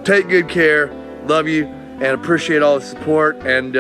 take good care. Love you and appreciate all the support and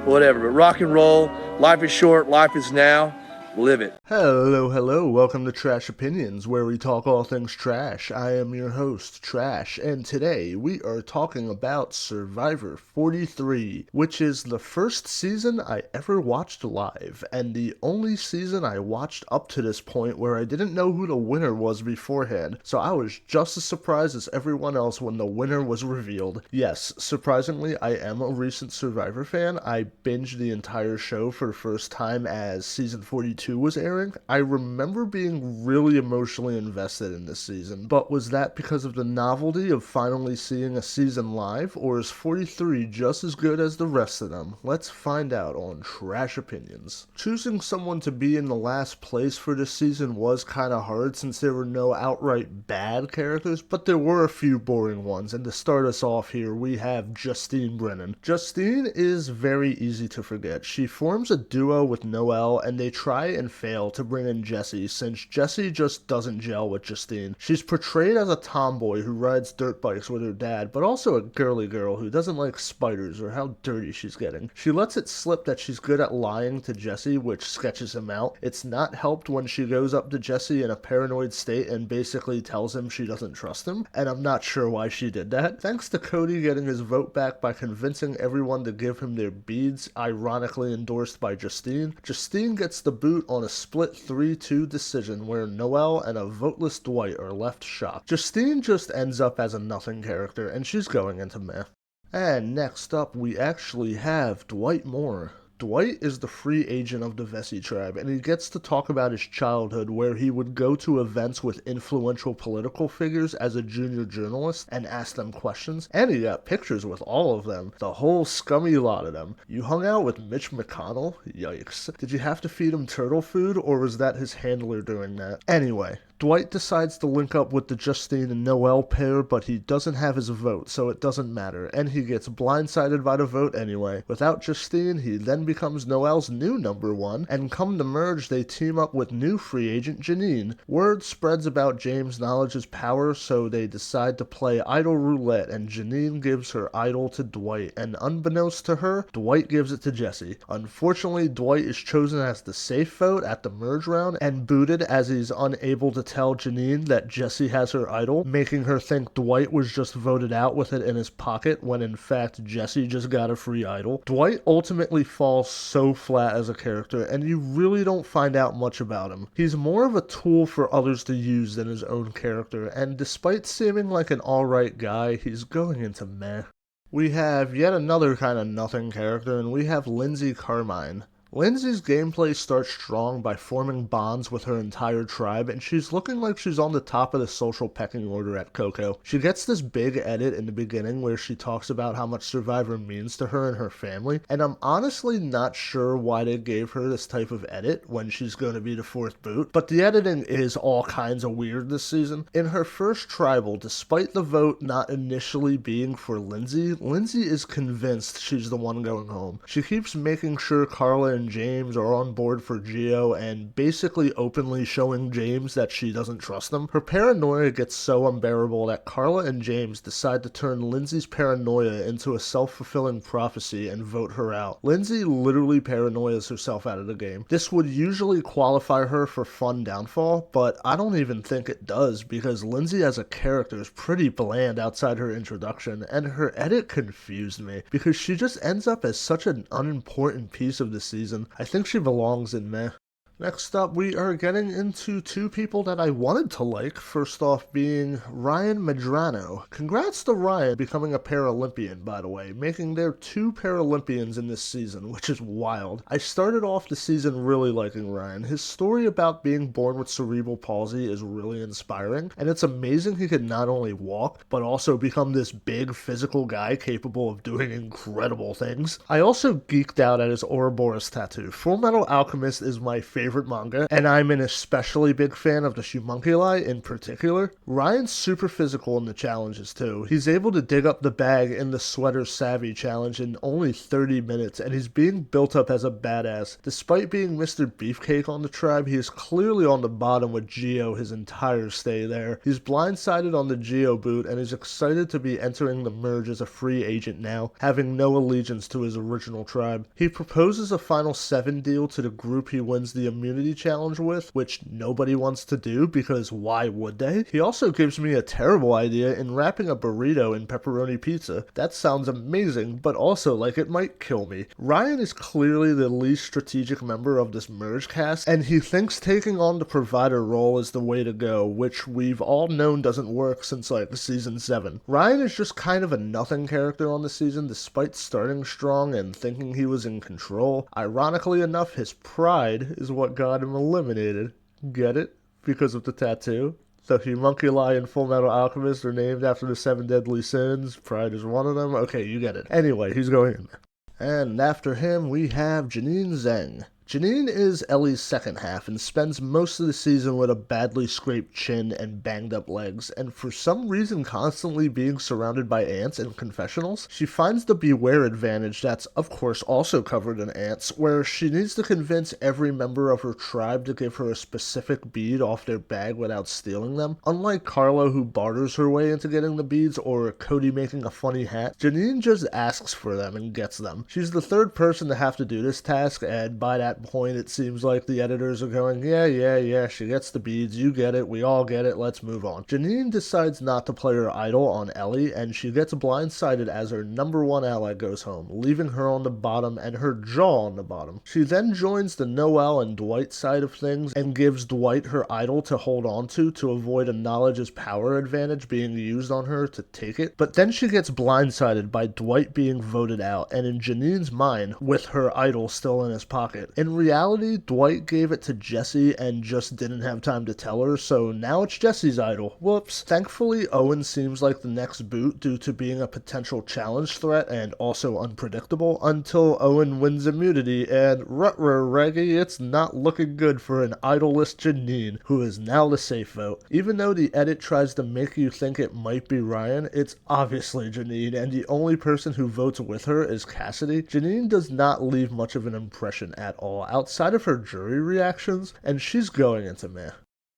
whatever. But rock and roll. Life is short. Life is now. Live it. Hello, welcome to Trash Opinions, where we talk all things trash. I am your host, Trash, and today we are talking about Survivor 43, which is the first season I ever watched live, and the only season I watched up to this point where I didn't know who the winner was beforehand, so I was just as surprised as everyone else when the winner was revealed. Yes, surprisingly, I am a recent Survivor fan. I binged the entire show for the first time as season 42 was airing. I remember being really emotionally invested in this season, but was that because of the novelty of finally seeing a season live, or is 43 just as good as the rest of them? Let's find out on Trash Opinions. Choosing someone to be in the last place for this season was kinda hard since there were no outright bad characters, but there were a few boring ones, and to start us off here, we have Justine Brennan. Justine is very easy to forget. She forms a duo with Noel, and they try and fail to bring in Jessie, since Jessie just doesn't gel with Justine. She's portrayed as a tomboy who rides dirt bikes with her dad, but also a girly girl who doesn't like spiders or how dirty she's getting. She lets it slip that she's good at lying to Jessie, which sketches him out. It's not helped when she goes up to Jessie in a paranoid state and basically tells him she doesn't trust him, and I'm not sure why she did that. Thanks to Cody getting his vote back by convincing everyone to give him their beads, ironically endorsed by Justine, Justine gets the boot on a split 3-2 decision where Noel and a voteless Dwight are left shocked. Justine just ends up as a nothing character, and she's going into meh. And next up, we actually have Dwight Moore. Dwight is the free agent of the Vesey tribe, and he gets to talk about his childhood where he would go to events with influential political figures as a junior journalist and ask them questions, and he got pictures with all of them, the whole scummy lot of them. You hung out with Mitch McConnell? Yikes. Did you have to feed him turtle food, or was that his handler doing that? Anyway, Dwight decides to link up with the Justine and Noel pair, but he doesn't have his vote, so it doesn't matter, and he gets blindsided by the vote anyway. Without Justine, he then becomes Noel's new number one, and come to merge, they team up with new free agent Janine. Word spreads about James' knowledge's power, so they decide to play idol roulette, and Janine gives her idol to Dwight, and unbeknownst to her, Dwight gives it to Jessie. Unfortunately, Dwight is chosen as the safe vote at the merge round, and booted as he's unable to tell Janine that Jessie has her idol, making her think Dwight was just voted out with it in his pocket when in fact Jessie just got a free idol. Dwight ultimately falls so flat as a character, and you really don't find out much about him. He's more of a tool for others to use than his own character, and despite seeming like an alright guy, he's going into meh. We have yet another kind of nothing character, and we have Lindsay Carmine. Lindsay's gameplay starts strong by forming bonds with her entire tribe, and she's looking like she's on the top of the social pecking order at Coco. She gets this big edit in the beginning where she talks about how much Survivor means to her and her family, and I'm honestly not sure why they gave her this type of edit when she's going to be the fourth boot, but the editing is all kinds of weird this season. In her first tribal, despite the vote not initially being for Lindsay, Lindsay is convinced she's the one going home. She keeps making sure Carla and James are on board for Gio and basically openly showing James that she doesn't trust him. Her paranoia gets so unbearable that Carla and James decide to turn Lindsay's paranoia into a self-fulfilling prophecy and vote her out. Lindsay literally paranoias herself out of the game. This would usually qualify her for fun downfall, but I don't even think it does because Lindsay as a character is pretty bland outside her introduction, and her edit confused me because she just ends up as such an unimportant piece of the season. I think she belongs in meh. Next up, we are getting into two people that I wanted to like, first off being Ryan Madrano. Congrats to Ryan becoming a Paralympian, by the way, making there 2 Paralympians in this season, which is wild. I started off the season really liking Ryan. His story about being born with cerebral palsy is really inspiring, and it's amazing he could not only walk, but also become this big physical guy capable of doing incredible things. I also geeked out at his Ouroboros tattoo. Full Metal Alchemist is my favorite favorite manga, and I'm an especially big fan of the homunculi in particular. Ryan's super physical in the challenges too. He's able to dig up the bag in the Sweater Savvy challenge in only 30 minutes, and he's being built up as a badass. Despite being Mr. Beefcake on the tribe, he is clearly on the bottom with Gio his entire stay there. He's blindsided on the Gio boot, and is excited to be entering the merge as a free agent now, having no allegiance to his original tribe. He proposes a final 7 deal to the group he wins the immunity challenge with, which nobody wants to do because why would they? He also gives me a terrible idea in wrapping a burrito in pepperoni pizza. That sounds amazing, but also like it might kill me. Ryan is clearly the least strategic member of this merge cast, and he thinks taking on the provider role is the way to go, which we've all known doesn't work since like season 7. Ryan is just kind of a nothing character on the season despite starting strong and thinking he was in control. Ironically enough, his pride is what got him eliminated. Get it? Because of the tattoo? The homunculi in Full Metal Alchemist are named after the 7 deadly sins. Pride is one of them. Okay, you get it. Anyway, he's going in there. And after him, we have Janine Zang. Janine is Ellie's second half and spends most of the season with a badly scraped chin and banged up legs, and for some reason constantly being surrounded by ants in confessionals. She finds the beware advantage that's of course also covered in ants, where she needs to convince every member of her tribe to give her a specific bead off their bag without stealing them. Unlike Carla, who barters her way into getting the beads, or Cody making a funny hat, Janine just asks for them and gets them. She's the third person to have to do this task, and by that point it seems like the editors are going, yeah, she gets the beads, you get it, we all get it, let's move on. Janine decides not to play her idol on Ellie, and she gets blindsided as her number 1 ally goes home, leaving her on the bottom and her jaw on the bottom. She then joins the Noel and Dwight side of things and gives Dwight her idol to hold on to avoid a knowledge is power advantage being used on her to take it, but then she gets blindsided by Dwight being voted out, and in Janine's mind, with her idol still in his pocket. In reality, Dwight gave it to Jessie and just didn't have time to tell her, so now it's Jessie's idol. Whoops. Thankfully, Owen seems like the next boot due to being a potential challenge threat and also unpredictable, until Owen wins immunity, and ruh-roh, Reggie, it's not looking good for an idol-less Janine, who is now the safe vote. Even though the edit tries to make you think it might be Ryan, it's obviously Janine, and the only person who votes with her is Cassidy. Janine does not leave much of an impression at all, outside of her jury reactions, and she's going into meh.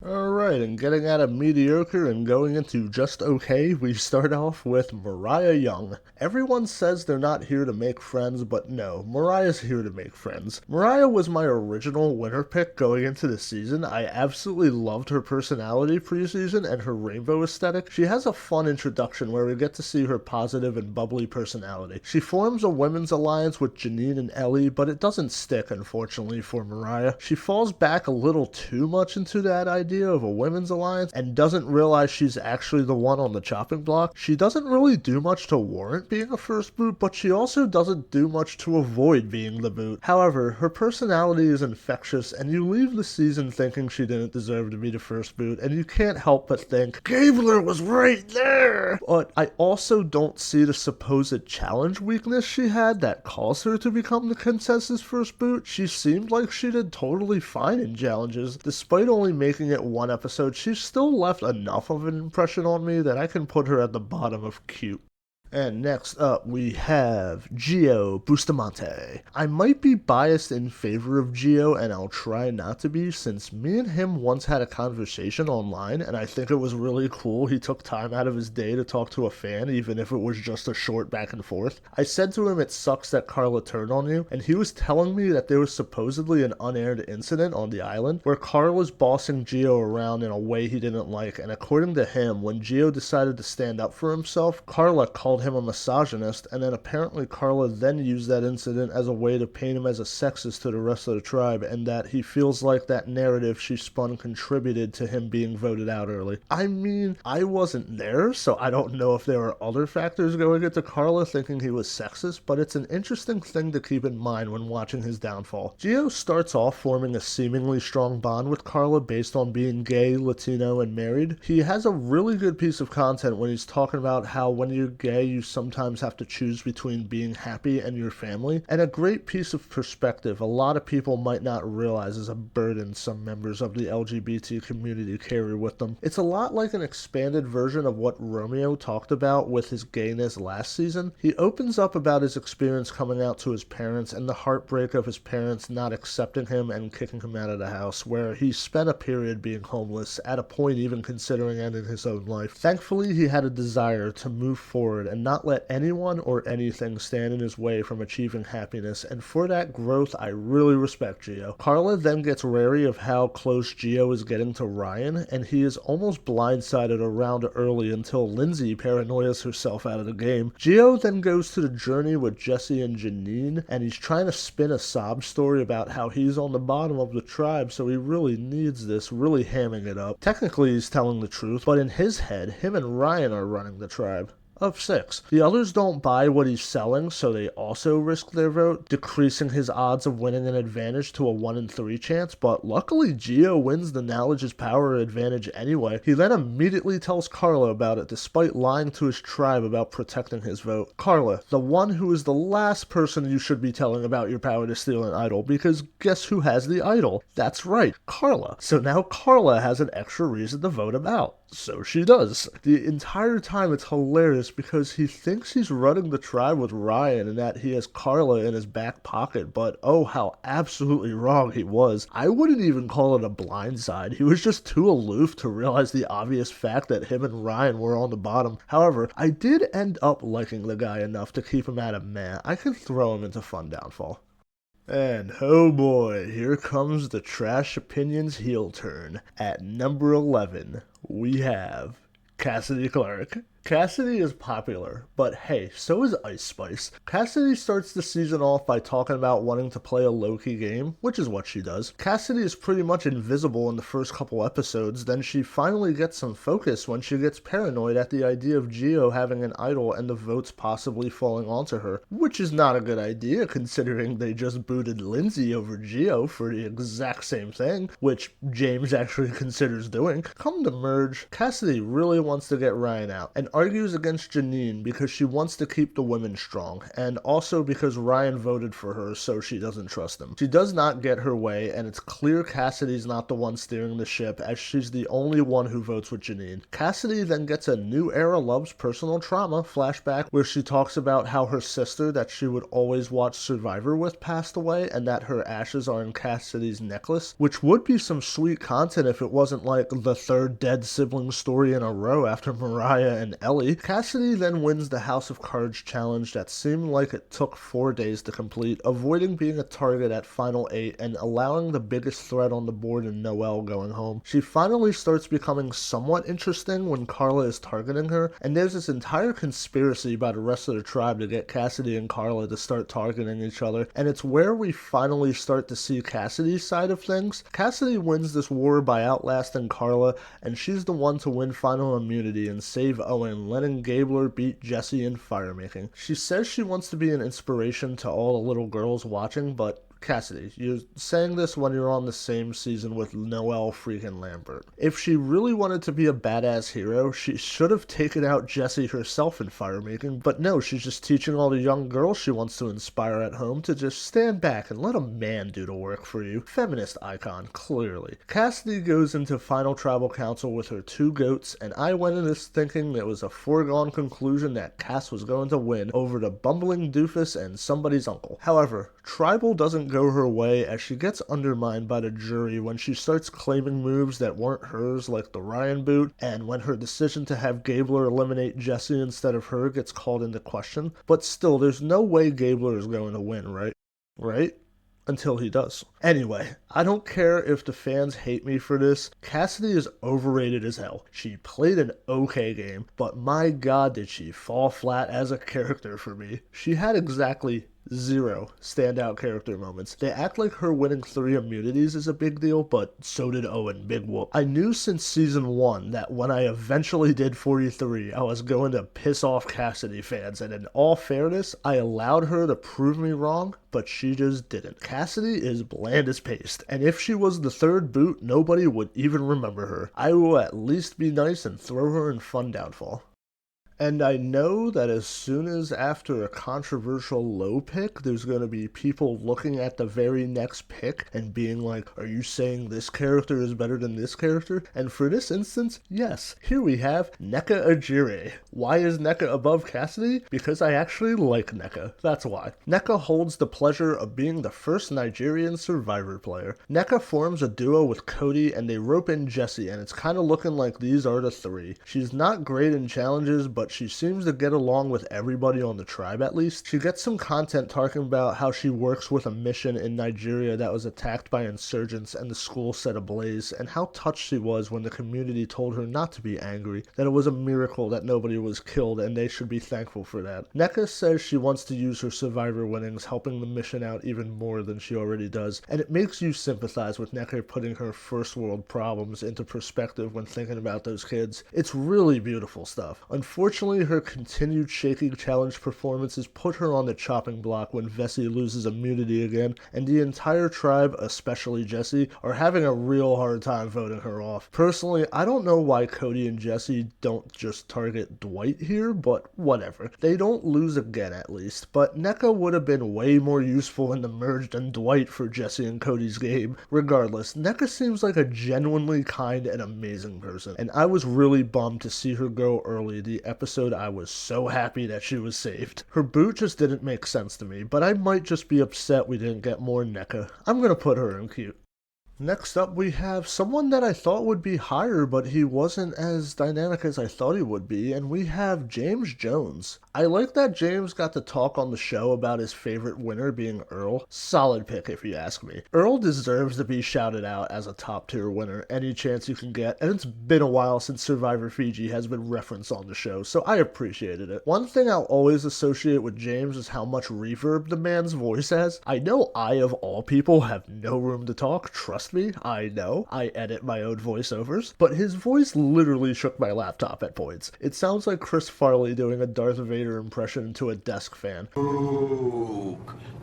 Alright, and getting out of mediocre and going into just okay, we start off with Mariah Young. Everyone says they're not here to make friends, but no, Mariah's here to make friends. Mariah was my original winner pick going into the season. I absolutely loved her personality preseason and her rainbow aesthetic. She has a fun introduction where we get to see her positive and bubbly personality. She forms a women's alliance with Janine and Ellie, but it doesn't stick, unfortunately, for Mariah. She falls back a little too much into that idea of a women's alliance and doesn't realize she's actually the one on the chopping block. She doesn't really do much to warrant being a first boot, but she also doesn't do much to avoid being the boot. However, her personality is infectious, and you leave the season thinking she didn't deserve to be the first boot, and you can't help but think, Gabler was right there! But I also don't see the supposed challenge weakness she had that caused her to become the consensus first boot. She seemed like she did totally fine in challenges. Despite only making it 1 episode, she's still left enough of an impression on me that I can put her at the bottom of cute. And next up, we have Gio Bustamante. I might be biased in favor of Gio, and I'll try not to be, since me and him once had a conversation online, and I think it was really cool. He took time out of his day to talk to a fan, even if it was just a short back and forth. I said to him, it sucks that Carla turned on you, and he was telling me that there was supposedly an unaired incident on the island where Carla's bossing Gio around in a way he didn't like, and according to him, when Gio decided to stand up for himself, Carla called him a misogynist, and then apparently Carla then used that incident as a way to paint him as a sexist to the rest of the tribe, and that he feels like that narrative she spun contributed to him being voted out early. I mean, I wasn't there, so I don't know if there are other factors going into Carla thinking he was sexist, but it's an interesting thing to keep in mind when watching his downfall. Gio starts off forming a seemingly strong bond with Carla based on being gay, Latino, and married. He has a really good piece of content when he's talking about how when you're gay, you sometimes have to choose between being happy and your family, and a great piece of perspective a lot of people might not realize is a burden some members of the LGBT community carry with them. It's a lot like an expanded version of what Romeo talked about with his gayness last season. He opens up about his experience coming out to his parents and the heartbreak of his parents not accepting him and kicking him out of the house, where he spent a period being homeless, at a point even considering ending his own life. Thankfully, he had a desire to move forward and not let anyone or anything stand in his way from achieving happiness, and for that growth, I really respect Gio. Carla then gets wary of how close Gio is getting to Ryan, and he is almost blindsided around early until Lindsay paranoias herself out of the game. Gio then goes to the journey with Jesse and Janine, and he's trying to spin a sob story about how he's on the bottom of the tribe, so he really needs this, really hamming it up. Technically, he's telling the truth, but in his head, him and Ryan are running the tribe. Of 6. The others don't buy what he's selling, so they also risk their vote, decreasing his odds of winning an advantage to a 1 in 3 chance, but luckily Gio wins the knowledge is power advantage anyway. He then immediately tells Carla about it, despite lying to his tribe about protecting his vote. Carla, the one who is the last person you should be telling about your power to steal an idol, because guess who has the idol? That's right, Carla. So now Carla has an extra reason to vote him out. So she does. The entire time it's hilarious because he thinks he's running the tribe with Ryan and that he has Carla in his back pocket, but oh how absolutely wrong he was. I wouldn't even call it a blindside. He was just too aloof to realize the obvious fact that him and Ryan were on the bottom. However, I did end up liking the guy enough to keep him out of meh. I could throw him into fun downfall. And oh boy, here comes the Trash Opinions heel turn. At number 11, we have Cassidy Clark. Cassidy is popular, but hey, so is Ice Spice. Cassidy starts the season off by talking about wanting to play a low-key game, which is what she does. Cassidy is pretty much invisible in the first couple episodes, then she finally gets some focus when she gets paranoid at the idea of Gio having an idol and the votes possibly falling onto her, which is not a good idea considering they just booted Lindsay over Gio for the exact same thing, which James actually considers doing. Come to merge, Cassidy really wants to get Ryan out, and argues against Janine because she wants to keep the women strong, and also because Ryan voted for her so she doesn't trust him. She does not get her way, and it's clear Cassidy's not the one steering the ship, as she's the only one who votes with Janine. Cassidy then gets a New Era Loves personal trauma flashback where she talks about how her sister that she would always watch Survivor with passed away, and that her ashes are in Cassidy's necklace, which would be some sweet content if it wasn't like the third dead sibling story in a row after Mariah and Ellie. Cassidy then wins the House of Cards challenge that seemed like it took 4 days to complete, avoiding being a target at Final 8 and allowing the biggest threat on the board in Noel going home. She finally starts becoming somewhat interesting when Carla is targeting her, and there's this entire conspiracy by the rest of the tribe to get Cassidy and Carla to start targeting each other, and it's where we finally start to see Cassidy's side of things. Cassidy wins this war by outlasting Carla, and she's the one to win final immunity and save Owen, letting Gabler beat Jesse in firemaking. She says she wants to be an inspiration to all the little girls watching, but Cassidy, you're saying this when you're on the same season with Noel freaking Lambert. If she really wanted to be a badass hero, she should have taken out Jessie herself in firemaking, but no, she's just teaching all the young girls she wants to inspire at home to just stand back and let a man do the work for you. Feminist icon, clearly. Cassidy goes into Final Tribal Council with her 2 goats, and I went in this thinking it was a foregone conclusion that Cass was going to win over the bumbling doofus and somebody's uncle. However, Tribal doesn't go her way as she gets undermined by the jury when she starts claiming moves that weren't hers, like the Ryan boot, and when her decision to have Gabler eliminate Jesse instead of her gets called into question. But still, there's no way Gabler is going to win, right? Right? Until he does. Anyway, I don't care if the fans hate me for this. Cassidy is overrated as hell. She played an okay game, but my god did she fall flat as a character for me. She had exactly 0 standout character moments. They act like her winning 3 immunities is a big deal, but so did Owen, big whoop. I knew since season 1 that when I eventually did 43, I was going to piss off Cassidy fans, and in all fairness, I allowed her to prove me wrong, but she just didn't. Cassidy is bland as paste, and if she was the 3rd boot, nobody would even remember her. I will at least be nice and throw her in fun downfall. And I know that as soon as after a controversial low pick, there's going to be people looking at the very next pick and being like, are you saying this character is better than this character? And for this instance, yes, here we have Nneka Air. Why is Nneka above Cassidy? Because I actually like Nneka. That's why. Nneka holds the pleasure of being the first Nigerian Survivor player. Nneka forms a duo with Cody and they rope in Jessie, and it's kind of looking like these are the three. She's not great in challenges, but she seems to get along with everybody on the tribe at least. She gets some content talking about how she works with a mission in Nigeria that was attacked by insurgents and the school set ablaze, and how touched she was when the community told her not to be angry, that it was a miracle that nobody was killed and they should be thankful for that. Nneka says she wants to use her Survivor winnings helping the mission out even more than she already does, and it makes you sympathize with Nneka putting her first world problems into perspective when thinking about those kids. It's really beautiful stuff. Unfortunately, her continued shaky challenge performances put her on the chopping block when Vesey loses immunity again, and the entire tribe, especially Jessie, are having a real hard time voting her off. Personally, I don't know why Cody and Jessie don't just target Dwight here, but whatever. They don't lose again at least, but Nneka would have been way more useful in the merge than Dwight for Jessie and Cody's game. Regardless, Nneka seems like a genuinely kind and amazing person, and I was really bummed to see her go early the episode I was so happy that she was saved. Her boot just didn't make sense to me, but I might just be upset we didn't get more Nneka. I'm gonna put her in cute. Next up, we have someone that I thought would be higher, but he wasn't as dynamic as I thought he would be, and we have James Jones. I like that James got to talk on the show about his favorite winner being Earl. Solid pick if you ask me. Earl deserves to be shouted out as a top tier winner any chance you can get, and it's been a while since Survivor Fiji has been referenced on the show, so I appreciated it. One thing I'll always associate with James is how much reverb the man's voice has. I know I, of all people, have no room to talk, trust me, I know. I edit my own voiceovers, but his voice literally shook my laptop at points. It sounds like Chris Farley doing a Darth Vader impression to a desk fan.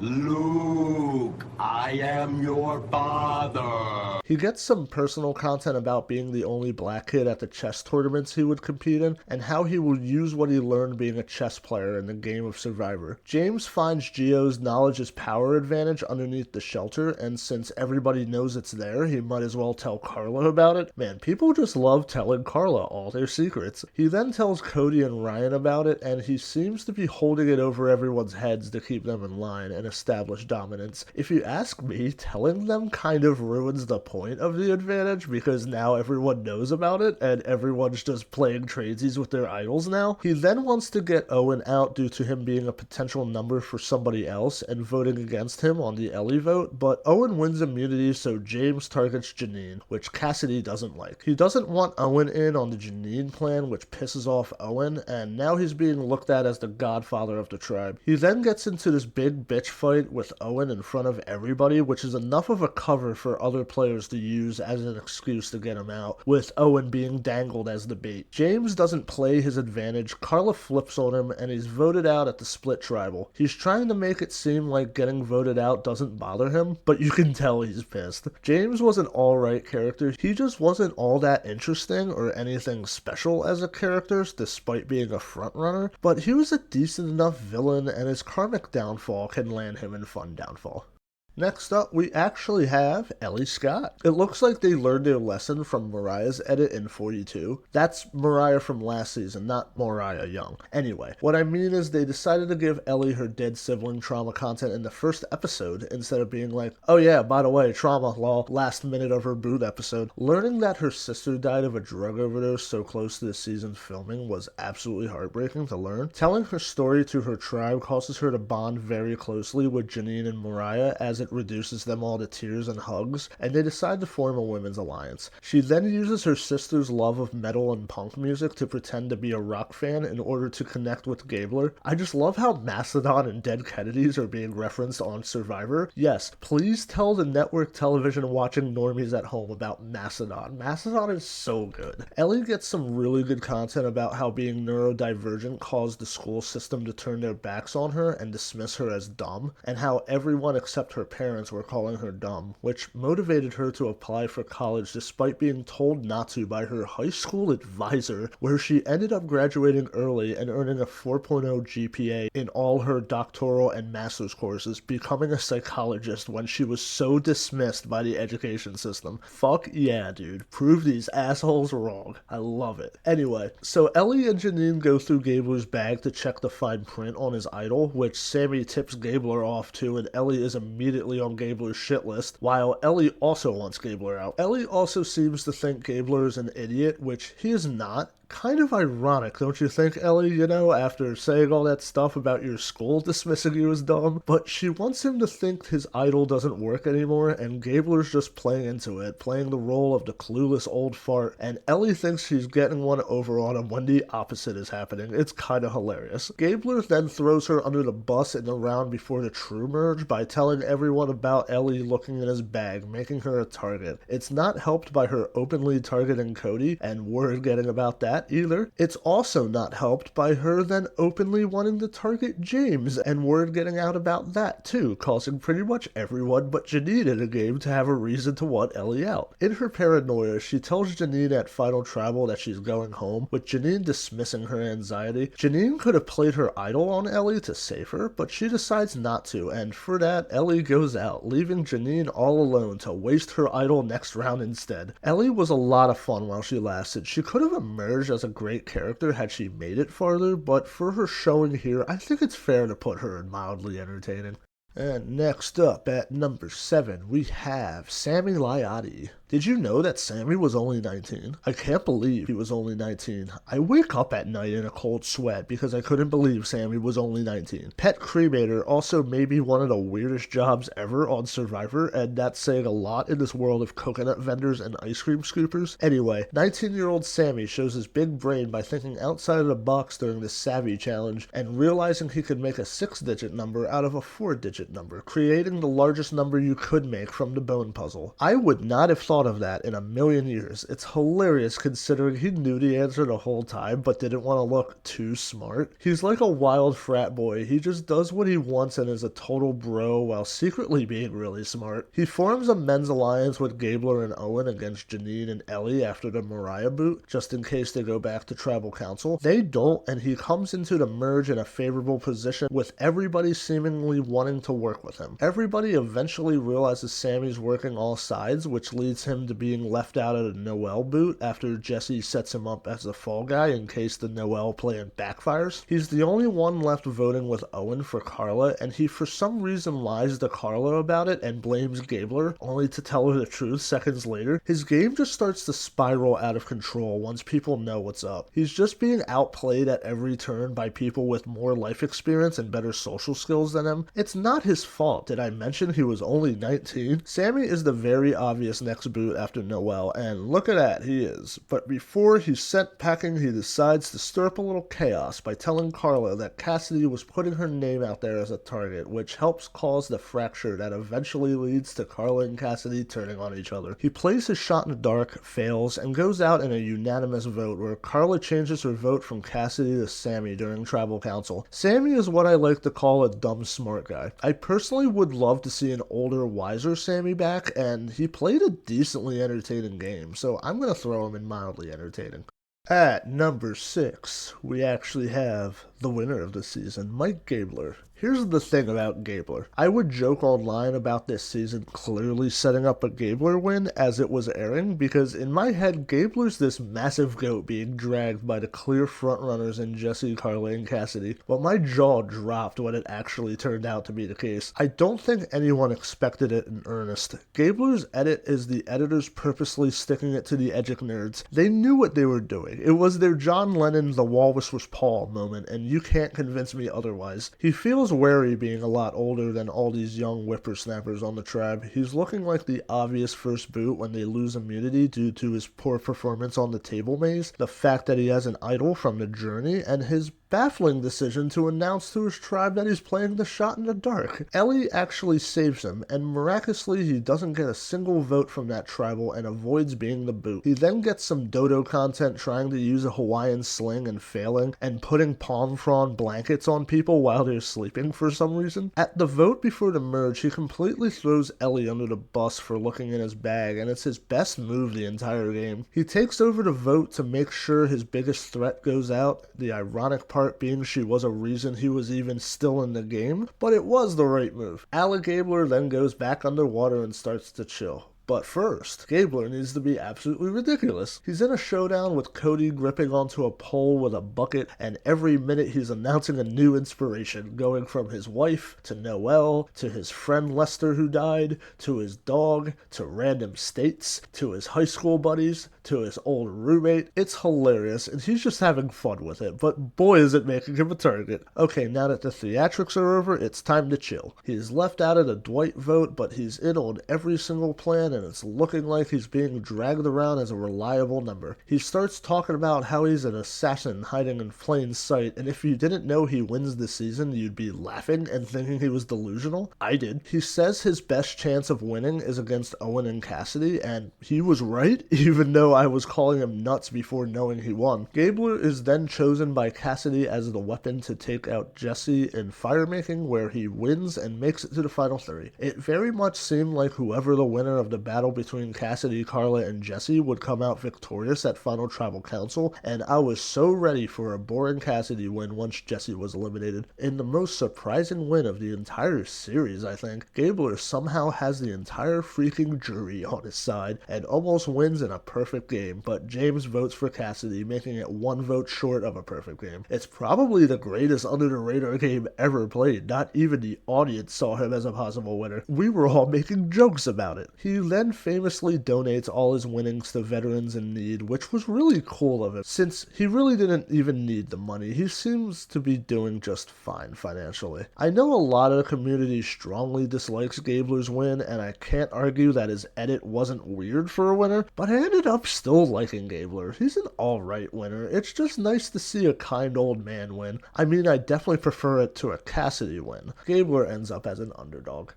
Luke, I am your father. He gets some personal content about being the only black kid at the chess tournaments he would compete in, and how he will use what he learned being a chess player in the game of Survivor. James finds Gio's knowledge is power advantage underneath the shelter, and since everybody knows it's there, he might as well tell Carla about it. Man, people just love telling Carla all their secrets. He then tells Cody and Ryan about it, and he seems to be holding it over everyone's heads to keep them in line and establish dominance. If you ask me, telling them kind of ruins the point of the advantage, because now everyone knows about it, and everyone's just playing tradesies with their idols now. He then wants to get Owen out due to him being a potential number for somebody else and voting against him on the Ellie vote, but Owen wins immunity, so James targets Janine, which Cassidy doesn't like. He doesn't want Owen in on the Janine plan, which pisses off Owen, and now he's being looked at as the godfather of the tribe. He then gets into this big bitch fight with Owen in front of everybody, which is enough of a cover for other players to use as an excuse to get him out, with Owen being dangled as the bait. James doesn't play his advantage, Carla flips on him, and he's voted out at the split tribal. He's trying to make it seem like getting voted out doesn't bother him, but you can tell he's pissed. James was an alright character, he just wasn't all that interesting or anything special as a character despite being a frontrunner, but he was a decent enough villain and his karmic downfall can land him in fun downfall. Next up, we actually have Ellie Scott. It looks like they learned their lesson from Mariah's edit in 42. That's Mariah from last season, not Mariah Young. Anyway, what I mean is they decided to give Ellie her dead sibling trauma content in the first episode instead of being like, oh yeah, by the way, trauma, lol, last minute of her boot episode. Learning that her sister died of a drug overdose so close to the season's filming was absolutely heartbreaking to learn. Telling her story to her tribe causes her to bond very closely with Janine and Mariah as it reduces them all to tears and hugs, and they decide to form a women's alliance. She then uses her sister's love of metal and punk music to pretend to be a rock fan in order to connect with Gabler. I just love how Mastodon and Dead Kennedys are being referenced on Survivor. Yes, please tell the network television watching normies at home about Mastodon. Mastodon is so good. Ellie gets some really good content about how being neurodivergent caused the school system to turn their backs on her and dismiss her as dumb, and how everyone except her parents were calling her dumb, which motivated her to apply for college despite being told not to by her high school advisor, where she ended up graduating early and earning a 4.0 GPA in all her doctoral and master's courses, becoming a psychologist when she was so dismissed by the education system. Fuck yeah, dude. Prove these assholes wrong. I love it. Anyway, so Ellie and Janine go through Gabler's bag to check the fine print on his idol, which Sammy tips Gabler off to, and Ellie is immediately on Gabler's shit list, while Ellie also wants Gabler out. Ellie also seems to think Gabler is an idiot, which he is not. Kind of ironic, don't you think, Ellie, you know, after saying all that stuff about your school dismissing you as dumb? But she wants him to think his idol doesn't work anymore, and Gabler's just playing into it, playing the role of the clueless old fart, and Ellie thinks she's getting one over on him when the opposite is happening. It's kind of hilarious. Gabler then throws her under the bus in the round before the true merge by telling everyone about Ellie looking in his bag, making her a target. It's not helped by her openly targeting Cody, and word getting about that either. It's also not helped by her then openly wanting to target James, and word getting out about that too, causing pretty much everyone but Janine in the game to have a reason to want Ellie out. In her paranoia, she tells Janine at Final Travel that she's going home, with Janine dismissing her anxiety. Janine could have played her idol on Ellie to save her, but she decides not to, and for that, Ellie goes out, leaving Janine all alone to waste her idol next round instead. Ellie was a lot of fun while she lasted. She could have emerged as a great character had she made it farther, but for her showing here, I think it's fair to put her in mildly entertaining. And next up at number 7, we have Sammy Lotti. Did you know that Sammy was only 19? I can't believe he was only 19. I wake up at night in a cold sweat because I couldn't believe Sammy was only 19. Pet cremator also may be one of the weirdest jobs ever on Survivor, and that's saying a lot in this world of coconut vendors and ice cream scoopers. Anyway, 19-year-old Sammy shows his big brain by thinking outside of the box during the Savvy Challenge and realizing he could make a 6-digit number out of a 4-digit number, creating the largest number you could make from the bone puzzle. I would not have thought of that in a million years. It's hilarious considering he knew the answer the whole time but didn't want to look too smart. He's like a wild frat boy. He just does what he wants and is a total bro while secretly being really smart. He forms a men's alliance with Gabler and Owen against Janine and Ellie after the Mariah boot, just in case they go back to tribal council. They don't, and he comes into the merge in a favorable position with everybody seemingly wanting to work with him. Everybody eventually realizes Sammy's working all sides, which leads him to being left out of the Noel boot after Jesse sets him up as the fall guy in case the Noel plan backfires. He's the only one left voting with Owen for Carla, and he for some reason lies to Carla about it and blames Gabler, only to tell her the truth seconds later. His game just starts to spiral out of control once people know what's up. He's just being outplayed at every turn by people with more life experience and better social skills than him. It's not his fault. Did I mention he was only 19? Sammy is the very obvious next boot after Noel, and look at that, he is. But before he's sent packing, he decides to stir up a little chaos by telling Carla that Cassidy was putting her name out there as a target, which helps cause the fracture that eventually leads to Carla and Cassidy turning on each other. He plays his shot in the dark, fails, and goes out in a unanimous vote where Carla changes her vote from Cassidy to Sammy during tribal council. Sammy is what I like to call a dumb smart guy. I personally would love to see an older, wiser Sammy back, and he played a decently entertaining game, so I'm going to throw him in mildly entertaining. At number 6, we actually have the winner of the season, Mike Gabler. Here's the thing about Gabler. I would joke online about this season clearly setting up a Gabler win as it was airing, because in my head, Gabler's this massive goat being dragged by the clear frontrunners in Jesse, Carla, and Cassidy, but my jaw dropped when it actually turned out to be the case. I don't think anyone expected it in earnest. Gabler's edit is the editors purposely sticking it to the Edgic nerds. They knew what they were doing. It was their John Lennon, the walrus was Paul moment, and you can't convince me otherwise. He feels wary being a lot older than all these young whippersnappers on the tribe. He's looking like the obvious first boot when they lose immunity due to his poor performance on the table maze, the fact that he has an idol from the journey, and his baffling decision to announce to his tribe that he's playing the shot in the dark. Ellie actually saves him, and miraculously he doesn't get a single vote from that tribal and avoids being the boot. He then gets some dodo content trying to use a Hawaiian sling and failing, and putting palm frond blankets on people while they're sleeping for some reason. At the vote before the merge, he completely throws Ellie under the bus for looking in his bag, and it's his best move the entire game. He takes over the vote to make sure his biggest threat goes out, the ironic part being she was a reason he was even still in the game, but it was the right move. Gabler then goes back underwater and starts to chill. But first, Gabler needs to be absolutely ridiculous. He's in a showdown with Cody gripping onto a pole with a bucket, and every minute he's announcing a new inspiration, going from his wife, to Noel, to his friend Lester who died, to his dog, to random states, to his high school buddies, to his old roommate. It's hilarious, and he's just having fun with it, but boy is it making him a target. Okay, now that the theatrics are over, it's time to chill. He's left out of the Dwight vote, but he's in on every single plan, and it's looking like he's being dragged around as a reliable number. He starts talking about how he's an assassin hiding in plain sight, and if you didn't know he wins this season, you'd be laughing and thinking he was delusional. I did. He says his best chance of winning is against Owen and Cassidy, and he was right, even though I was calling him nuts before knowing he won. Gabler is then chosen by Cassidy as the weapon to take out Jesse in firemaking, where he wins and makes it to the final 3. It very much seemed like whoever the winner of the battle between Cassidy, Carla, and Jesse would come out victorious at Final Tribal Council, and I was so ready for a boring Cassidy win once Jesse was eliminated. In the most surprising win of the entire series, I think, Gabler somehow has the entire freaking jury on his side, and almost wins in a perfect game, but James votes for Cassidy, making it 1 vote short of a perfect game. It's probably the greatest under-the-radar game ever played. Not even the audience saw him as a possible winner. We were all making jokes about it. He then famously donates all his winnings to veterans in need, which was really cool of him, since he really didn't even need the money. He seems to be doing just fine financially. I know a lot of the community strongly dislikes Gabler's win, and I can't argue that his edit wasn't weird for a winner, but I ended up still liking Gabler. He's an alright winner. It's just nice to see a kind old man win. I mean, I definitely prefer it to a Cassidy win. Gabler ends up as an underdog.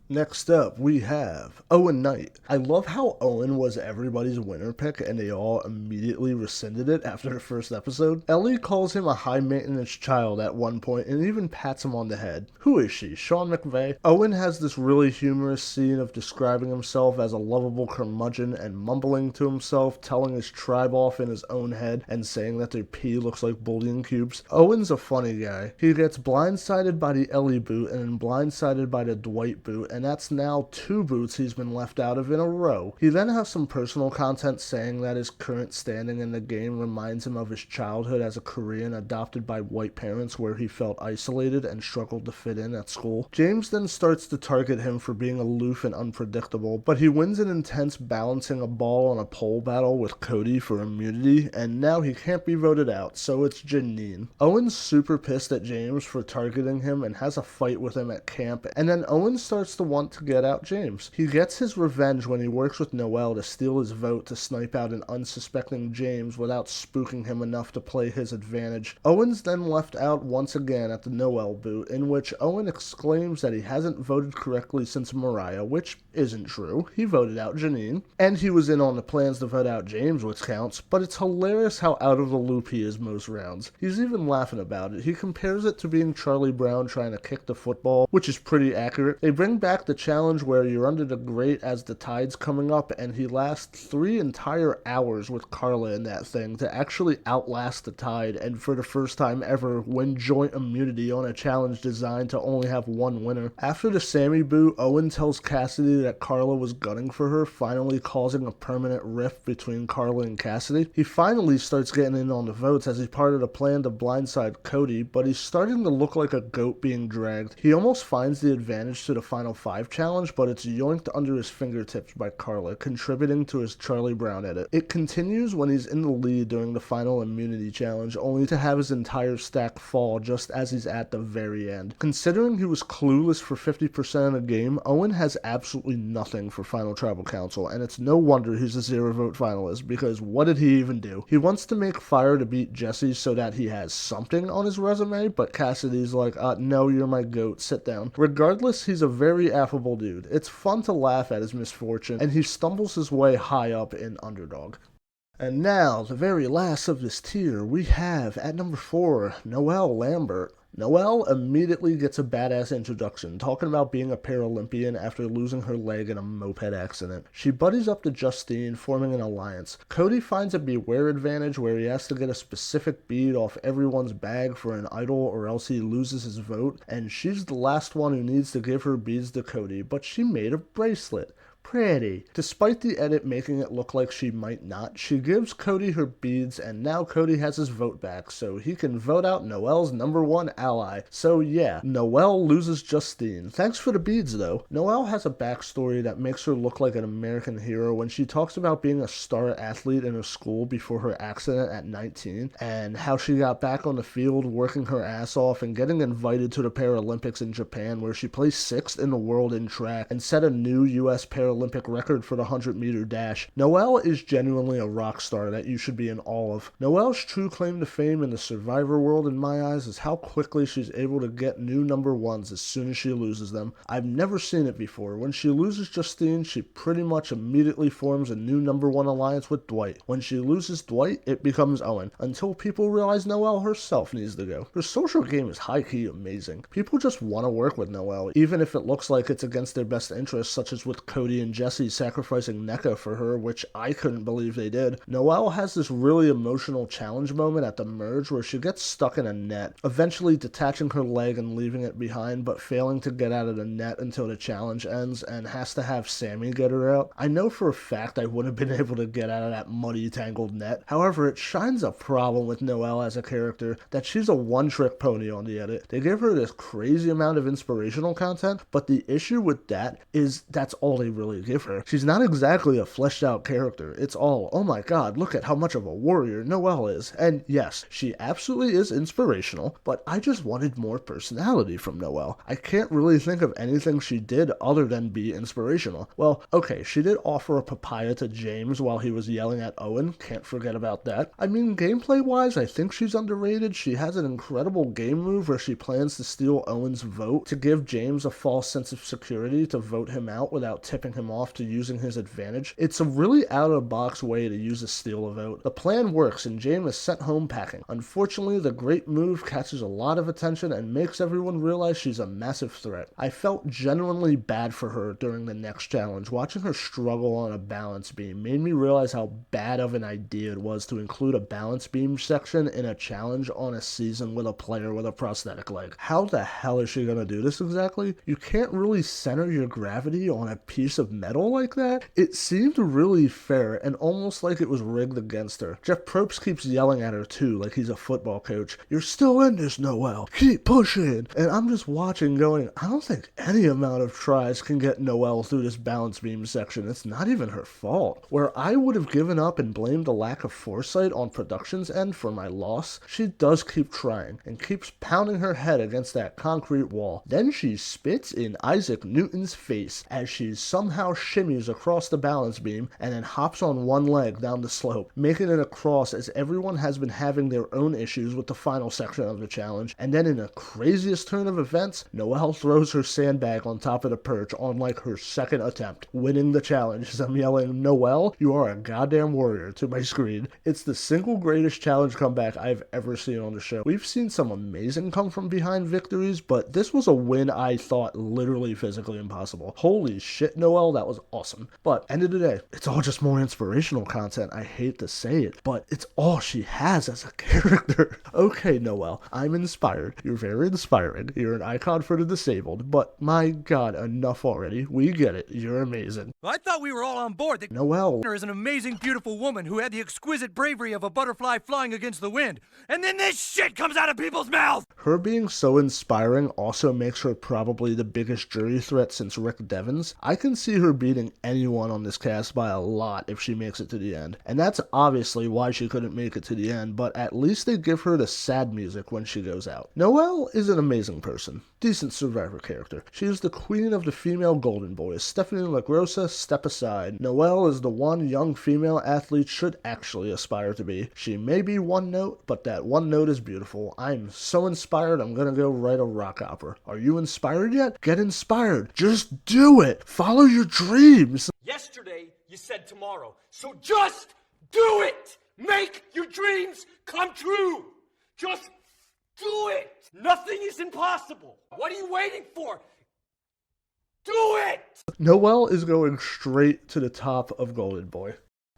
Next up, we have Owen Knight. I love how Owen was everybody's winner pick and they all immediately rescinded it after the first episode. Ellie calls him a high-maintenance child at one point and even pats him on the head. Who is she? Sean McVay? Owen has this really humorous scene of describing himself as a lovable curmudgeon and mumbling to himself, telling his tribe off in his own head and saying that their pee looks like bouldering cubes. Owen's a funny guy. He gets blindsided by the Ellie boot and then blindsided by the Dwight boot, and that's now 2 boots he's been left out of in a row. He then has some personal content saying that his current standing in the game reminds him of his childhood as a Korean adopted by white parents, where he felt isolated and struggled to fit in at school. James then starts to target him for being aloof and unpredictable, but he wins an intense balancing a ball on a pole battle with Cody for immunity, and now he can't be voted out, so it's Janine. Owen's super pissed at James for targeting him and has a fight with him at camp, and then Owen starts to want to get out James. He gets his revenge when he works with Noel to steal his vote to snipe out an unsuspecting James without spooking him enough to play his advantage. Owen's then left out once again at the Noel boot, in which Owen exclaims that he hasn't voted correctly since Mariah, which isn't true. He voted out Janine, and he was in on the plans to vote out James, which counts, but it's hilarious how out of the loop he is most rounds. He's even laughing about it. He compares it to being Charlie Brown trying to kick the football, which is pretty accurate. They bring back the challenge where you're under the grate as the tide's coming up, and he lasts 3 entire hours with Carla in that thing to actually outlast the tide, and for the first time ever win joint immunity on a challenge designed to only have 1 winner. After the Sammy boot, Owen tells Cassidy that Carla was gunning for her, finally causing a permanent rift between Carla and Cassidy. He finally starts getting in on the votes as he parted a plan to blindside Cody, but he's starting to look like a goat being dragged. He almost finds the advantage to the final 5 challenge, but it's yoinked under his fingertips by Carla, contributing to his Charlie Brown edit. It continues when he's in the lead during the final immunity challenge, only to have his entire stack fall just as he's at the very end. Considering he was clueless for 50% of the game, Owen has absolutely nothing for Final Tribal Council, and it's no wonder he's a 0-vote finalist, because what did he even do? He wants to make Fire to beat Jesse so that he has something on his resume, but Cassidy's like, no, you're my goat, sit down. Regardless, he's a very affable dude. It's fun to laugh at his misfortune, and he stumbles his way high up in Underdog. And now, the very last of this tier, we have, at number 4, Noel Lambert. Noel immediately gets a badass introduction, talking about being a Paralympian after losing her leg in a moped accident. She buddies up to Justine, forming an alliance. Cody finds a beware advantage where he has to get a specific bead off everyone's bag for an idol or else he loses his vote, and she's the last one who needs to give her beads to Cody, but she made a bracelet. Pretty. Despite the edit making it look like she might not, she gives Cody her beads, and now Cody has his vote back, so he can vote out Noel's #1 ally. So yeah, Noel loses Justine. Thanks for the beads though. Noel has a backstory that makes her look like an American hero when she talks about being a star athlete in her school before her accident at 19, and how she got back on the field working her ass off and getting invited to the Paralympics in Japan, where she placed 6th in the world in track and set a new U.S. Paralympic record for the 100-meter dash. Noel is genuinely a rock star that you should be in awe of. Noel's true claim to fame in the Survivor world in my eyes is how quickly she's able to get new #1s as soon as she loses them. I've never seen it before. When she loses Justine, she pretty much immediately forms a new #1 alliance with Dwight. When she loses Dwight, it becomes Owen, until people realize Noel herself needs to go. Her social game is high-key amazing. People just want to work with Noel, even if it looks like it's against their best interests, such as with Cody and Jesse sacrificing Nneka for her, which I couldn't believe they did. Noel has this really emotional challenge moment at the merge where she gets stuck in a net, eventually detaching her leg and leaving it behind, but failing to get out of the net until the challenge ends and has to have Sammy get her out. I know for a fact I wouldn't have been able to get out of that muddy, tangled net. However, it shines a problem with Noel as a character that she's a one-trick pony on the edit. They give her this crazy amount of inspirational content, but the issue with that is that's all they really give her. She's not exactly a fleshed out character. It's all, oh my god, look at how much of a warrior Noel is. And yes, she absolutely is inspirational, but I just wanted more personality from Noel. I can't really think of anything she did other than be inspirational. Well, okay, she did offer a papaya to James while he was yelling at Owen. Can't forget about that. I mean, gameplay wise, I think she's underrated. She has an incredible game move where she plans to steal Owen's vote to give James a false sense of security to vote him out without tipping him off to using his advantage. It's a really out-of-the-box way to use a steal a vote. The plan works and James is sent home packing. Unfortunately, the great move catches a lot of attention and makes everyone realize she's a massive threat. I felt genuinely bad for her during the next challenge. Watching her struggle on a balance beam made me realize how bad of an idea it was to include a balance beam section in a challenge on a season with a player with a prosthetic leg. How the hell is she gonna do this exactly? You can't really center your gravity on a piece of metal like that. It seemed really fair and almost like it was rigged against her. Jeff Probst keeps yelling at her too, like he's a football coach. You're still in this, Noel. Keep pushing. And I'm just watching going, I don't think any amount of tries can get Noel through this balance beam section. It's not even her fault. Where I would have given up and blamed the lack of foresight on production's end for my loss, she does keep trying and keeps pounding her head against that concrete wall. Then she spits in Isaac Newton's face as she somehow shimmies across the balance beam and then hops on one leg down the slope, making it across as everyone has been having their own issues with the final section of the challenge. And then in the craziest turn of events, Noel throws her sandbag on top of the perch on like her second attempt, winning the challenge as I'm yelling, Noel, you are a goddamn warrior to my screen. It's the single greatest challenge comeback I've ever seen on the show. We've seen some amazing come from behind victories, but this was a win I thought literally physically impossible. Holy shit, Noel Noel, that was awesome. But end of the day, it's all just more inspirational content. I hate to say it, but it's all she has as a character. Okay, Noel, I'm inspired. You're very inspiring. You're an icon for the disabled, but my god, enough already. We get it. You're amazing. I thought we were all on board that Noel is an amazing, beautiful woman who had the exquisite bravery of a butterfly flying against the wind. And then this shit comes out of people's mouths! Her being so inspiring also makes her probably the biggest jury threat since Rick Devens. I can see her beating anyone on this cast by a lot if she makes it to the end. And that's obviously why she couldn't make it to the end, but at least they give her the sad music when she goes out. Noel is an amazing person. Decent Survivor character. She is the queen of the female Golden Boys. Stephanie LaGrossa, step aside. Noel is the one young female athlete should actually aspire to be. She may be one note, but that one note is beautiful. I'm so inspired, I'm gonna go write a rock opera. Are you inspired yet? Get inspired. Just do it. Follow your dreams. Yesterday, you said tomorrow. So just do it! Make your dreams come true! Just do it! Nothing is impossible! What are you waiting for? Do it! Noel is going straight to the top of Golden Boy.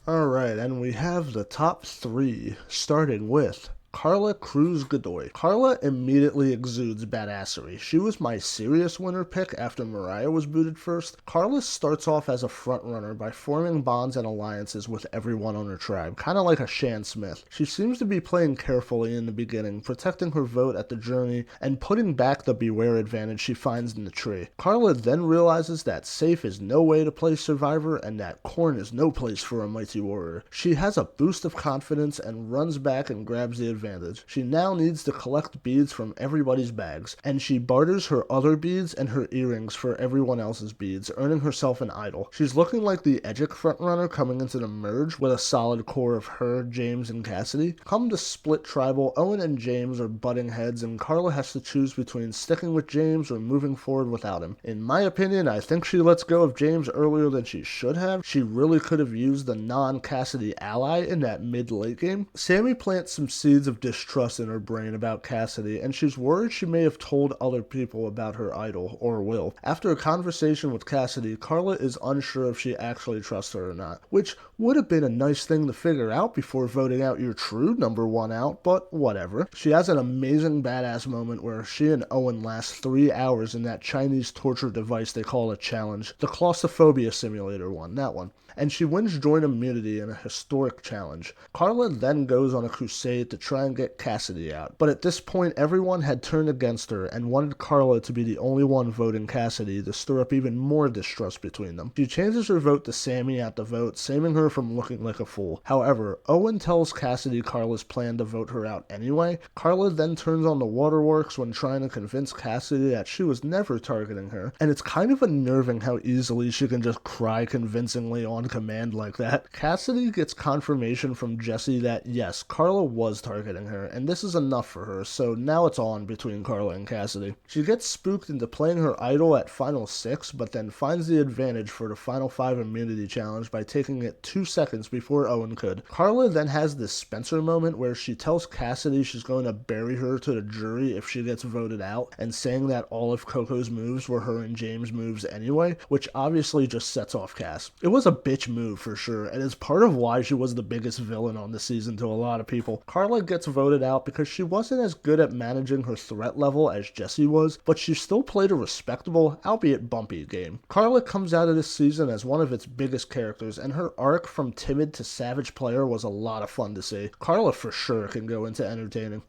Alright, and we have the top 3, starting with Carla Cruz Godoy. Carla immediately exudes badassery. She was my serious winner pick after Mariah was booted first. Carla starts off as a frontrunner by forming bonds and alliances with everyone on her tribe, kind of like a Shan Smith. She seems to be playing carefully in the beginning, protecting her vote at the journey, and putting back the beware advantage she finds in the tree. Carla then realizes that safe is no way to play Survivor, and that corn is no place for a mighty warrior. She has a boost of confidence and runs back and grabs the advantage. She now needs to collect beads from everybody's bags, and she barters her other beads and her earrings for everyone else's beads, earning herself an idol. She's looking like the Edgic frontrunner coming into the merge with a solid core of her, James, and Cassidy. Come to split tribal, Owen and James are butting heads, and Carla has to choose between sticking with James or moving forward without him. In my opinion, I think she lets go of James earlier than she should have. She really could have used the non-Cassidy ally in that mid-late game. Sammy plants some seeds of distrust in her brain about Cassidy, and she's worried she may have told other people about her idol, or will. After a conversation with Cassidy, Carla is unsure if she actually trusts her or not, which would have been a nice thing to figure out before voting out your true number 1 out, but whatever. She has an amazing badass moment where she and Owen last 3 hours in that Chinese torture device they call a challenge, the claustrophobia simulator one, that one. And she wins joint immunity in a historic challenge. Carla then goes on a crusade to try and get Cassidy out, but at this point everyone had turned against her and wanted Carla to be the only one voting Cassidy to stir up even more distrust between them. She changes her vote to Sammy at the vote, saving her from looking like a fool. However, Owen tells Cassidy Carla's plan to vote her out anyway. Carla then turns on the waterworks when trying to convince Cassidy that she was never targeting her, and it's kind of unnerving how easily she can just cry convincingly on command like that. Cassidy gets confirmation from Jesse that yes, Carla was targeting her, and this is enough for her, so now it's on between Carla and Cassidy. She gets spooked into playing her idol at Final 6, but then finds the advantage for the Final 5 immunity challenge by taking it 2 seconds before Owen could. Carla then has this Spencer moment where she tells Cassidy she's going to bury her to the jury if she gets voted out, and saying that all of Coco's moves were her and James' moves anyway, which obviously just sets off Cass. It was a bitch move for sure, and is part of why she was the biggest villain on the season to a lot of people. Carla gets voted out because she wasn't as good at managing her threat level as Jesse was, but she still played a respectable, albeit bumpy, game. Carla comes out of this season as one of its biggest characters, and her arc from timid to savage player was a lot of fun to see. Carla for sure can go into entertaining.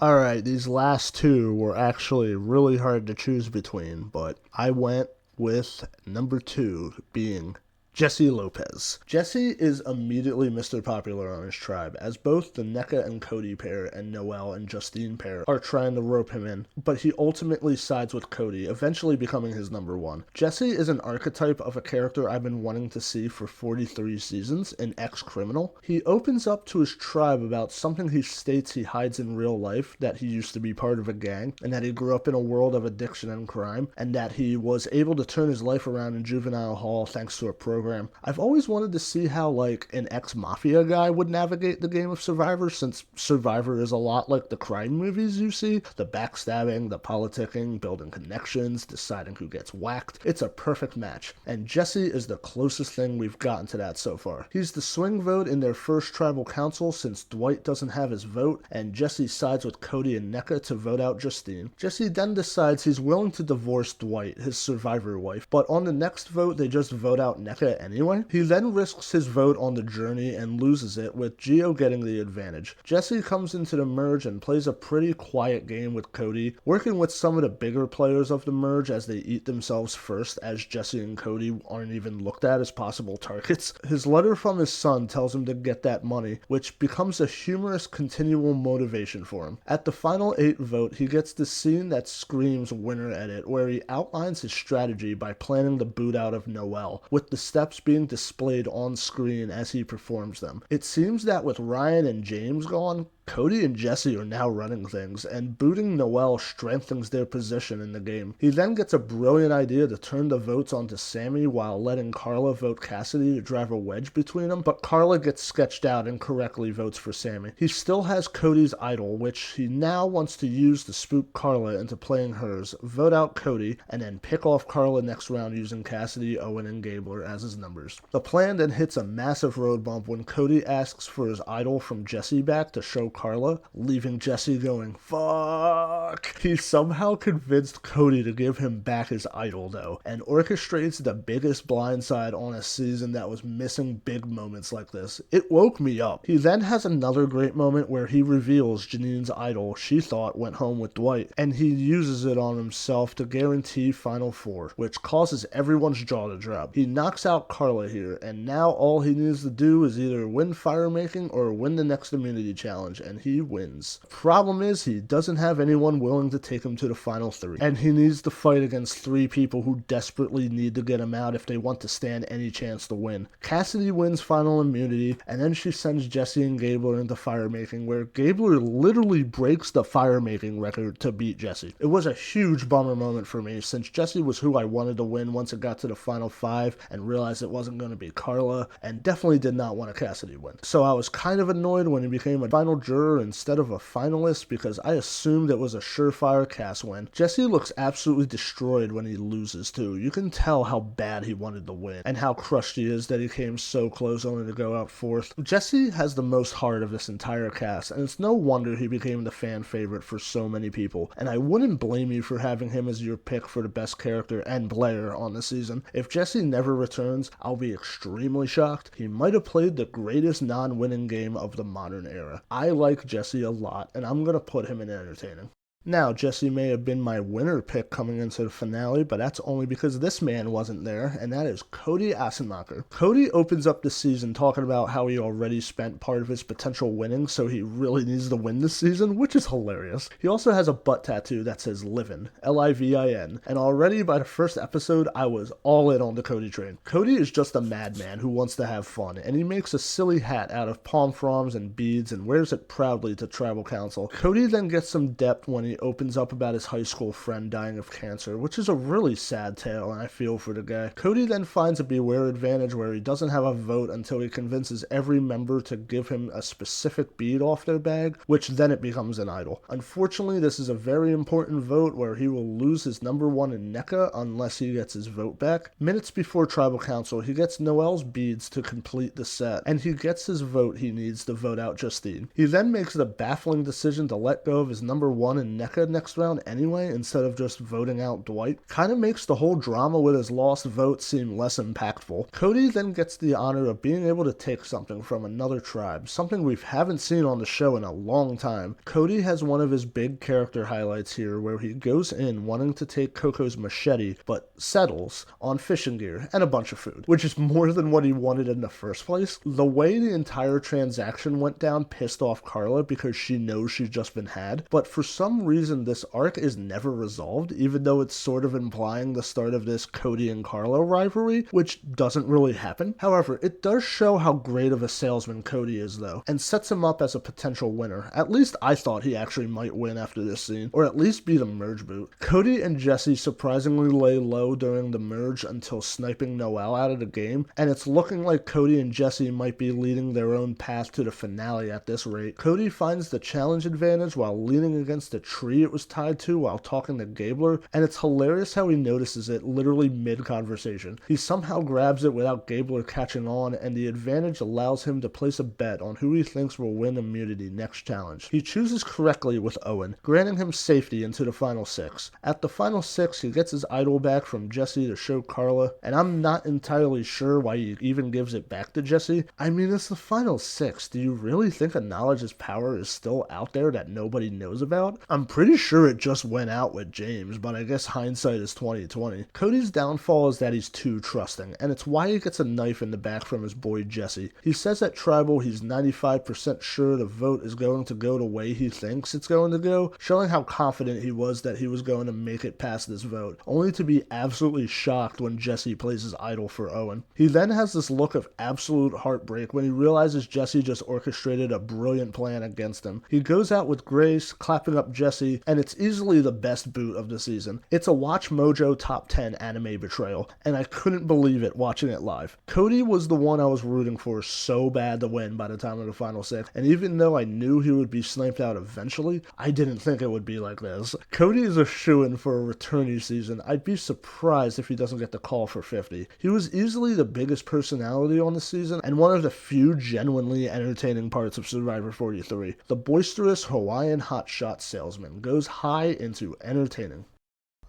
Alright, these last 2 were actually really hard to choose between, but I went with number 2 being Jesse Lopez. Jesse is immediately Mr. Popular on his tribe, as both the Nneka and Cody pair and Noel and Justine pair are trying to rope him in, but he ultimately sides with Cody, eventually becoming his number 1. Jesse is an archetype of a character I've been wanting to see for 43 seasons, an ex-criminal. He opens up to his tribe about something he states he hides in real life, that he used to be part of a gang, and that he grew up in a world of addiction and crime, and that he was able to turn his life around in juvenile hall thanks to a program program. I've always wanted to see how, like, an ex-mafia guy would navigate the game of Survivor, since Survivor is a lot like the crime movies you see. The backstabbing, the politicking, building connections, deciding who gets whacked. It's a perfect match, and Jesse is the closest thing we've gotten to that so far. He's the swing vote in their first tribal council since Dwight doesn't have his vote, and Jesse sides with Cody and Nneka to vote out Justine. Jesse then decides he's willing to divorce Dwight, his Survivor wife, but on the next vote they just vote out Nneka anyway. He then risks his vote on the journey and loses it, with Gio getting the advantage. Jesse comes into the merge and plays a pretty quiet game with Cody, working with some of the bigger players of the merge as they eat themselves first, as Jesse and Cody aren't even looked at as possible targets. His letter from his son tells him to get that money, which becomes a humorous continual motivation for him. At the final 8 vote, he gets the scene that screams winner edit, where he outlines his strategy by planning the boot out of Noel, with the steps being displayed on screen as he performs them. It seems that with Ryan and James gone, Cody and Jesse are now running things, and booting Noel strengthens their position in the game. He then gets a brilliant idea to turn the votes onto Sammy while letting Carla vote Cassidy to drive a wedge between them, but Carla gets sketched out and correctly votes for Sammy. He still has Cody's idol, which he now wants to use to spook Carla into playing hers, vote out Cody, and then pick off Carla next round using Cassidy, Owen, and Gabler as his numbers. The plan then hits a massive road bump when Cody asks for his idol from Jesse back to show Carla, leaving Jesse going, fuck. He somehow convinced Cody to give him back his idol though, and orchestrates the biggest blindside on a season that was missing big moments like this. It woke me up. He then has another great moment where he reveals Janine's idol she thought went home with Dwight, and he uses it on himself to guarantee Final Four, which causes everyone's jaw to drop. He knocks out Carla here, and now all he needs to do is either win fire making or win the next immunity challenge, and he wins. Problem is, he doesn't have anyone willing to take him to the final 3, and he needs to fight against 3 people who desperately need to get him out if they want to stand any chance to win. Cassidy wins final immunity, and then she sends Jesse and Gabler into fire making, where Gabler literally breaks the fire making record to beat Jesse. It was a huge bummer moment for me, since Jesse was who I wanted to win once it got to the final 5, and realized it wasn't going to be Carla, and definitely did not want a Cassidy win. So I was kind of annoyed when he became a final juror instead of a finalist, because I assumed it was a surefire Cass win. Jesse looks absolutely destroyed when he loses too. You can tell how bad he wanted to win, and how crushed he is that he came so close only to go out 4th. Jesse has the most heart of this entire cast, and it's no wonder he became the fan favorite for so many people, and I wouldn't blame you for having him as your pick for the best character and player on the season. If Jesse never returns, I'll be extremely shocked. He might have played the greatest non-winning game of the modern era. I like Jesse a lot, and I'm gonna put him in entertaining. Now, Jesse may have been my winner pick coming into the finale, but that's only because this man wasn't there, and that is Cody Asen. Cody opens up the season talking about how he already spent part of his potential winnings, so he really needs to win this season, which is hilarious. He also has a butt tattoo that says Livin', Livin, and already by the first episode, I was all in on the Cody train. Cody is just a madman who wants to have fun, and he makes a silly hat out of palm fronds and beads and wears it proudly to tribal council. Cody then gets some depth when he opens up about his high school friend dying of cancer, which is a really sad tale, and I feel for the guy. Cody then finds a beware advantage where he doesn't have a vote until he convinces every member to give him a specific bead off their bag, which then it becomes an idol. Unfortunately, this is a very important vote where he will lose his number 1 in Nneka unless he gets his vote back. Minutes before tribal council, he gets Noel's beads to complete the set, and he gets his vote he needs to vote out Justine. He then makes the baffling decision to let go of his number 1 in Nneka next round anyway, instead of just voting out Dwight. Kinda makes the whole drama with his lost vote seem less impactful. Cody then gets the honor of being able to take something from another tribe, something we haven't seen on the show in a long time. Cody has one of his big character highlights here where he goes in wanting to take Coco's machete, but settles on fishing gear and a bunch of food, which is more than what he wanted in the first place. The way the entire transaction went down pissed off Carla because she knows she's just been had, but for some reason, this arc is never resolved, even though it's sort of implying the start of this Cody and Carla rivalry, which doesn't really happen. However, it does show how great of a salesman Cody is, though, and sets him up as a potential winner. At least I thought he actually might win after this scene, or at least be the merge boot. Cody and Jesse surprisingly lay low during the merge until sniping Noel out of the game, and it's looking like Cody and Jesse might be leading their own path to the finale at this rate. Cody finds the challenge advantage while leaning against a tree it was tied to while talking to Gabler, and it's hilarious how he notices it literally mid-conversation. He somehow grabs it without Gabler catching on, and the advantage allows him to place a bet on who he thinks will win immunity next challenge. He chooses correctly with Owen, granting him safety into the final 6. At the final 6, he gets his idol back from Jesse to show Carla, and I'm not entirely sure why he even gives it back to Jesse. I mean, it's the final 6. Do you really think a knowledge's power is still out there that nobody knows about? I'm pretty sure it just went out with James, but I guess hindsight is 2020. Cody's downfall is that he's too trusting, and it's why he gets a knife in the back from his boy Jesse. He says at Tribal he's 95% sure the vote is going to go the way he thinks it's going to go, showing how confident he was that he was going to make it past this vote, only to be absolutely shocked when Jesse plays his idol for Owen. He then has this look of absolute heartbreak when he realizes Jesse just orchestrated a brilliant plan against him. He goes out with grace, clapping up Jesse, and it's easily the best boot of the season. It's a Watch Mojo top 10 anime betrayal, and I couldn't believe it watching it live. Cody was the one I was rooting for so bad to win by the time of the final 6, and even though I knew he would be sniped out eventually, I didn't think it would be like this. Cody is a shoo-in for a returnee season. I'd be surprised if he doesn't get the call for 50. He was easily the biggest personality on the season, and one of the few genuinely entertaining parts of Survivor 43. The boisterous Hawaiian hotshot salesman goes high into entertaining.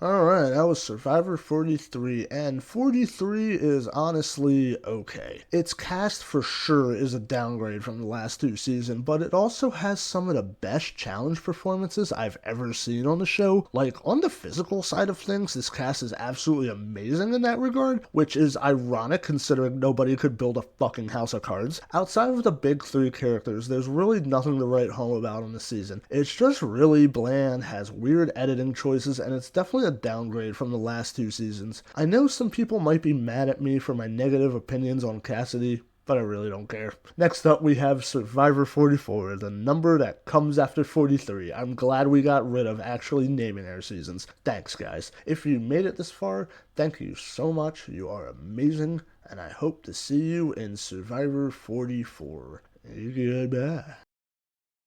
Alright, that was Survivor 43, and 43 is honestly okay. Its cast for sure is a downgrade from the last 2 seasons, but it also has some of the best challenge performances I've ever seen on the show. Like, on the physical side of things, this cast is absolutely amazing in that regard, which is ironic considering nobody could build a fucking house of cards. Outside of the big 3 characters, there's really nothing to write home about on the season. It's just really bland, has weird editing choices, and it's definitely a downgrade from the last 2 seasons. I know some people might be mad at me for my negative opinions on Cassidy, but I really don't care. Next up, we have Survivor 44, the number that comes after 43. I'm glad we got rid of actually naming our seasons. Thanks, guys. If you made it this far, thank you so much. You are amazing, and I hope to see you in Survivor 44. Goodbye.